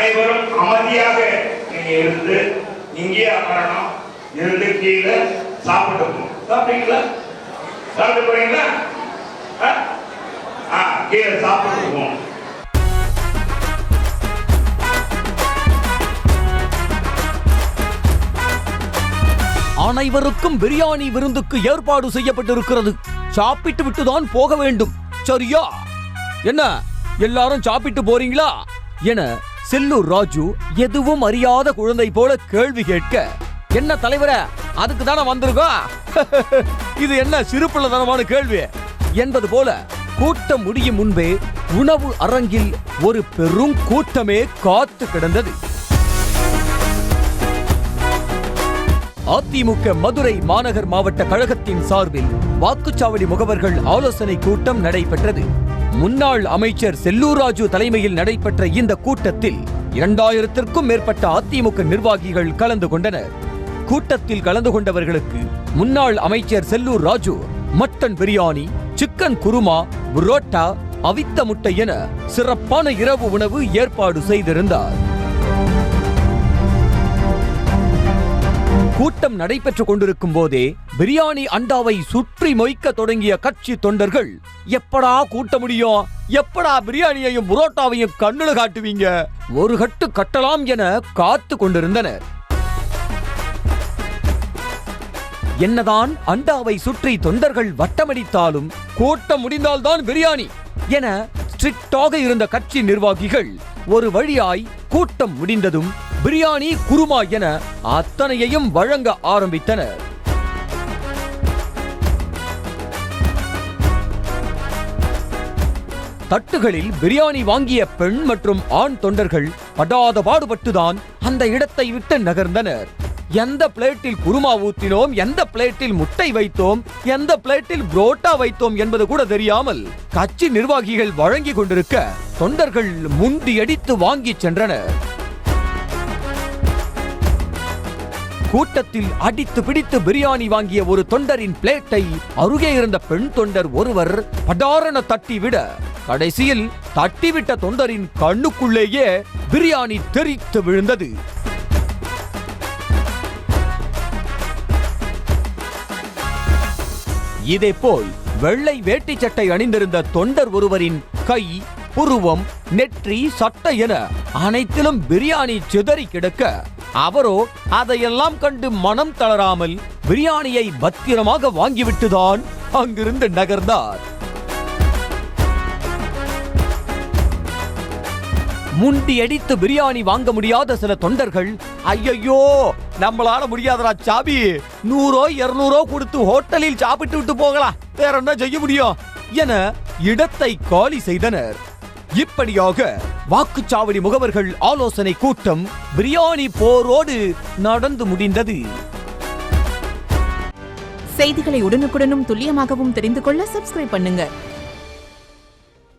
அனைவரும் அமைதியாக நீங்க இருந்து இங்கே அமரணும். இருந்து கீழே சாப்பிட்டு சாப்பிட்டீங்களா? சாப்பிட்டு போறீங்களா? கீழே சாப்பிட்டு போவோம். அனைவருக்கும் பிரியாணி விருந்துக்கு ஏற்பாடு செய்யப்பட்டிருக்கிறது. சாப்பிட்டு விட்டுதான் போக வேண்டும், சரியா? என்ன எல்லாரும் சாப்பிட்டு போறீங்களா என செல்லூர் ராஜு எதுவும் அறியாத குழந்தை போல கேள்வி கேட்க, என்ன தலைவரே அதுக்கு தானே வந்திருக்கோம், இது என்ன சிறுபிள்ளைத்தனமான கேள்வி என்பது போல கூட்டம் முடியும் முன்பே உணவு அரங்கில் ஒரு பெரும் கூட்டமே காத்து கிடந்தது. அதிமுக மதுரை மாநகர் மாவட்ட கழகத்தின் சார்பில் வாக்குச்சாவடி முகவர்கள் ஆலோசனை கூட்டம் நடைபெற்றது. முன்னாள் அமைச்சர் செல்லூர் ராஜு தலைமையில் நடைபெற்ற இந்த கூட்டத்தில் 2000த்திற்கும் மேற்பட்ட அதிமுக நிர்வாகிகள் கலந்து கொண்டனர். கூட்டத்தில் கலந்து கொண்டவர்களுக்கு முன்னாள் அமைச்சர் செல்லூர் ராஜு மட்டன் பிரியாணி, சிக்கன் குருமா, புரோட்டா, அவித்த முட்டை என சிறப்பான இரவு உணவு ஏற்பாடு செய்திருந்தார். கூட்டம் நடைபெற்றுக் கொண்டிருக்கும் போதே பிரியாணி அண்டாவை சுற்றி மொய்க்க தொடங்கிய கட்சி தொண்டர்கள், எப்படா கூட்ட முடியும், எப்படா பிரியாணியையும் புரோட்டாவையும் கண்ணுல காட்டுவீங்க, ஒரு கட்டு கட்டலாம் என காத்து கொண்டிருந்தனர். என்னதான் அண்டாவை சுற்றி தொண்டர்கள் வட்டமடித்தாலும் கூட்டம் முடிந்தால்தான் பிரியாணி என ஸ்ட்ரிக்டாக இருந்த கட்சி நிர்வாகிகள் ஒரு வழியாய் கூட்டம் முடிந்ததும் பிரியாணி, குருமா என அத்தனையையும் வழங்க ஆரம்பித்தனர். தட்டுகளில் பிரியாணி வாங்கிய பெண் மற்றும் ஆண் தொண்டர்கள் படாத பாடுபட்டுதான் அந்த இடத்தை விட்டு நகர்ந்தனர். எந்த பிளேட்டில் குருமா ஊற்றினோம், எந்த பிளேட்டில் முட்டை வைத்தோம், எந்த பிளேட்டில் புரோட்டா வைத்தோம் என்பது கூட தெரியாமல் கட்சி நிர்வாகிகள் வழங்கி கொண்டிருக்க தொண்டர்கள் முண்டியடித்து வாங்கி சென்றனர். கூட்டத்தில் அடித்து பிடித்து பிரியாணி வாங்கிய ஒரு தொண்டரின் பிளேட்டை அருகே இருந்த பெண் தொண்டர் ஒருவர் படாரண தட்டிவிட, கடைசியில் தட்டிவிட்ட தொண்டரின் கண்ணுக்குள்ளேயே பிரியாணி தெறித்து விழுந்தது. இதேபோல் வெள்ளை வேட்டி சட்டை அணிந்திருந்த தொண்டர் ஒருவரின் கை, புருவம், நெற்றி, சட்டை என அனைத்திலும் பிரியாணி சிதறி கிடக்க, அவரோ அதையெல்லாம் கண்டு மனம் தளராமல் பிரியாணியை பத்திரமாக வாங்கிவிட்டுதான் அங்கிருந்து நகர்ந்தார். முண்டி அடித்து பிரியாணி வாங்க முடியாத சில தொண்டர்கள், ஐயையோ நம்மளால முடியாதரா சாபி, 100 200 கொடுத்து ஹோட்டலில் சாப்பிட்டு விட்டு போகலாம், வேற என்ன செய்ய முடியும் என இடத்தை காலி செய்தனர். இப்படியாக வாக்குச்சாவடி முகவர்கள் ஆலோசனை கூட்டம் பிரியாணி போரோடு நடந்து முடிந்தது. செய்திகளை உடனுக்குடனும் துல்லியமாகவும் தெரிந்து கொள்ள சப்ஸ்கிரைப் பண்ணுங்க.